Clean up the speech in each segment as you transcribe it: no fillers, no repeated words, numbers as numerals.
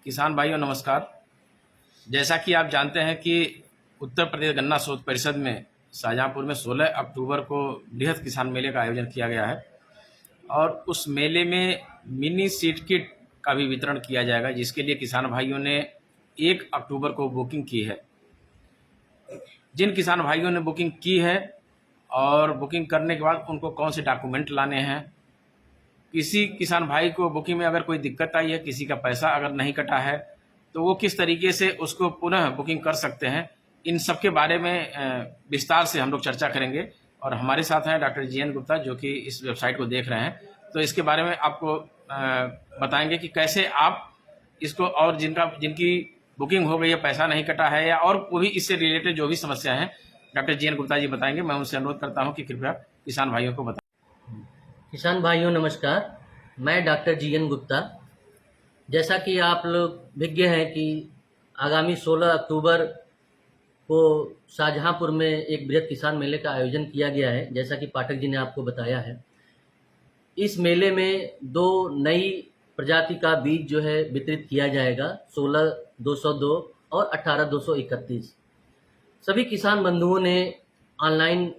किसान भाइयों नमस्कार। जैसा कि आप जानते हैं कि उत्तर प्रदेश गन्ना शोध परिषद में शाहजहाँपुर में 16 अक्टूबर को बृहद किसान मेले का आयोजन किया गया है और उस मेले में मिनी सीड किट का भी वितरण किया जाएगा, जिसके लिए किसान भाइयों ने 1 अक्टूबर को बुकिंग की है। जिन किसान भाइयों ने बुकिंग की है और बुकिंग करने के बाद उनको कौन से डॉक्यूमेंट लाने हैं, किसी किसान भाई को बुकिंग में अगर कोई दिक्कत आई है, किसी का पैसा अगर नहीं कटा है, तो वो किस तरीके से उसको पुनः बुकिंग कर सकते हैं, इन सब के बारे में विस्तार से हम लोग चर्चा करेंगे। और हमारे साथ हैं डॉक्टर जीएन गुप्ता, जो कि इस वेबसाइट को देख रहे हैं, तो इसके बारे में आपको बताएंगे कि कैसे आप इसको, और जिनकी बुकिंग हो गई है, पैसा नहीं कटा है, या और कोई इससे रिलेटेड जो भी समस्या है, डॉक्टर जीएन गुप्ता जी बताएंगे। मैं उनसे अनुरोध करता हूँ कि कृपया किसान भाइयों को बताएं। किसान भाइयों नमस्कार, मैं डॉक्टर जीएन गुप्ता। जैसा कि आप लोग विज्ञ हैं कि आगामी 16 अक्टूबर को शाहजहाँपुर में एक बृहद किसान मेले का आयोजन किया गया है, जैसा कि पाठक जी ने आपको बताया है। इस मेले में 2 नई प्रजाति का बीज जो है वितरित किया जाएगा, 16-202 और 18-231। सभी किसान बंधुओं ने ऑनलाइन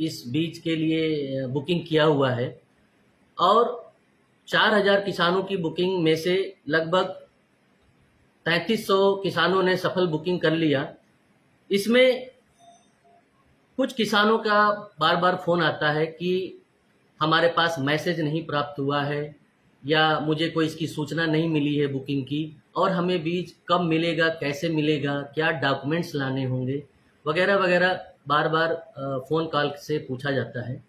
इस बीज के लिए बुकिंग किया हुआ है और 4000 किसानों की बुकिंग में से लगभग 3300 किसानों ने सफल बुकिंग कर लिया। इसमें कुछ किसानों का बार बार फ़ोन आता है कि हमारे पास मैसेज नहीं प्राप्त हुआ है, या मुझे कोई इसकी सूचना नहीं मिली है बुकिंग की, और हमें बीज कब मिलेगा, कैसे मिलेगा, क्या डॉक्यूमेंट्स लाने होंगे, वगैरह वगैरह बार बार फ़ोन कॉल से पूछा जाता है।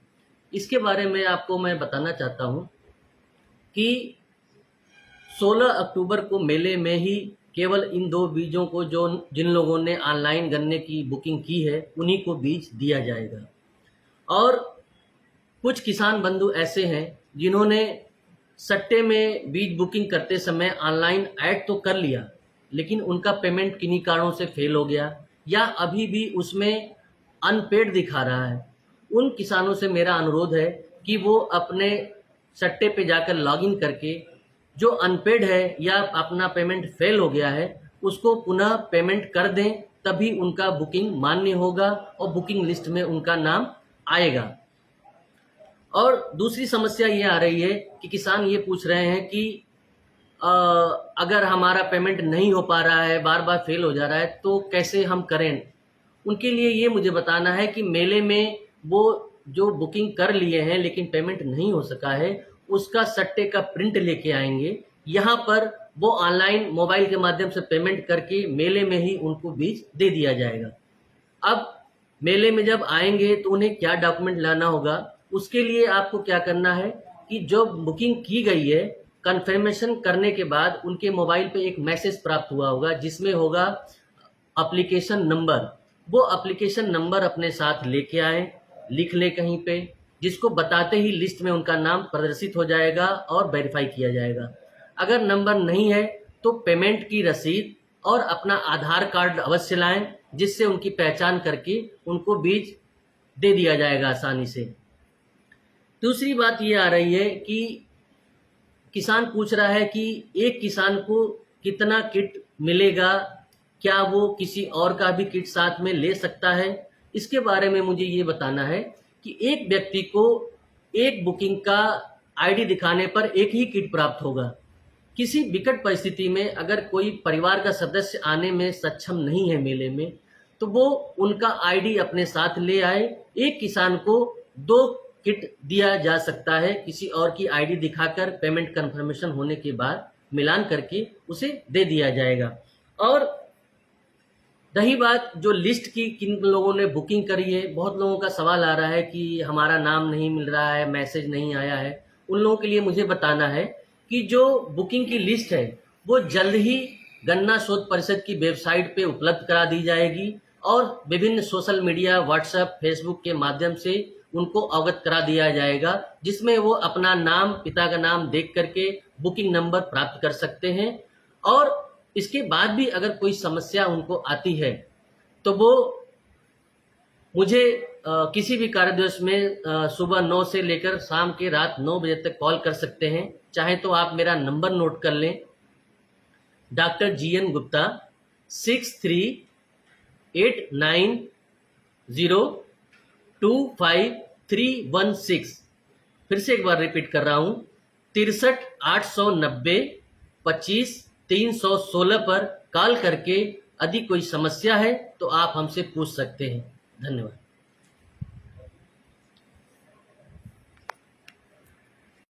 इसके बारे में आपको मैं बताना चाहता हूँ कि 16 अक्टूबर को मेले में ही केवल इन 2 बीजों को, जो जिन लोगों ने ऑनलाइन गन्ने की बुकिंग की है, उन्हीं को बीज दिया जाएगा। और कुछ किसान बंधु ऐसे हैं जिन्होंने सट्टे में बीज बुकिंग करते समय ऑनलाइन ऐड तो कर लिया, लेकिन उनका पेमेंट किन्हीं कारणों से फेल हो गया, या अभी भी उसमें अनपेड दिखा रहा है। उन किसानों से मेरा अनुरोध है कि वो अपने सट्टे पे जाकर लॉगिन करके जो अनपेड है या अपना पेमेंट फेल हो गया है, उसको पुनः पेमेंट कर दें, तभी उनका बुकिंग मान्य होगा और बुकिंग लिस्ट में उनका नाम आएगा। और दूसरी समस्या ये आ रही है कि किसान ये पूछ रहे हैं कि अगर हमारा पेमेंट नहीं हो पा रहा है, बार बार फेल हो जा रहा है, तो कैसे हम करें। उनके लिए ये मुझे बताना है कि मेले में वो जो बुकिंग कर लिए हैं लेकिन पेमेंट नहीं हो सका है, उसका सट्टे का प्रिंट लेके आएंगे। यहाँ पर वो ऑनलाइन मोबाइल के माध्यम से पेमेंट करके मेले में ही उनको बीज दे दिया जाएगा। अब मेले में जब आएंगे तो उन्हें क्या डॉक्यूमेंट लाना होगा, उसके लिए आपको क्या करना है कि जो बुकिंग की गई है, कंफर्मेशन करने के बाद उनके मोबाइल पे एक मैसेज प्राप्त हुआ होगा जिसमें होगा एप्लीकेशन नंबर। वो एप्लीकेशन नंबर अपने साथ लेके आए, लिख ले कहीं पे, जिसको बताते ही लिस्ट में उनका नाम प्रदर्शित हो जाएगा और वेरीफाई किया जाएगा। अगर नंबर नहीं है तो पेमेंट की रसीद और अपना आधार कार्ड अवश्य लाएं, जिससे उनकी पहचान करके उनको बीज दे दिया जाएगा आसानी से। दूसरी बात ये आ रही है कि किसान पूछ रहा है कि एक किसान को कितना किट मिलेगा, क्या वो किसी और का भी किट साथ में ले सकता है। इसके बारे में मुझे ये बताना है कि एक व्यक्ति को एक बुकिंग का आईडी दिखाने पर एक ही किट प्राप्त होगा। किसी विकट परिस्थिति में अगर कोई परिवार का सदस्य आने में सक्षम नहीं है मेले में, तो वो उनका आईडी अपने साथ ले आए। एक किसान को 2 किट दिया जा सकता है, किसी और की आईडी दिखाकर पेमेंट कंफर्मेशन होने के बाद मिलान करके उसे दे दिया जाएगा। और रही बात जो लिस्ट की, किन लोगों ने बुकिंग करी है, बहुत लोगों का सवाल आ रहा है कि हमारा नाम नहीं मिल रहा है, मैसेज नहीं आया है। उन लोगों के लिए मुझे बताना है कि जो बुकिंग की लिस्ट है वो जल्द ही गन्ना शोध परिषद की वेबसाइट पे उपलब्ध करा दी जाएगी और विभिन्न सोशल मीडिया, व्हाट्सएप, फेसबुक के माध्यम से उनको अवगत करा दिया जाएगा, जिसमें वो अपना नाम, पिता का नाम देख करके बुकिंग नंबर प्राप्त कर सकते हैं। और इसके बाद भी अगर कोई समस्या उनको आती है तो वो मुझे किसी भी कार्य दिवस में सुबह 9 से लेकर शाम के रात 9 बजे तक कॉल कर सकते हैं। चाहे तो आप मेरा नंबर नोट कर लें डॉक्टर GN गुप्ता 6389025316। फिर से एक बार रिपीट कर रहा हूँ, 63-890-25-316 पर कॉल करके यदि कोई समस्या है तो आप हमसे पूछ सकते हैं। धन्यवाद।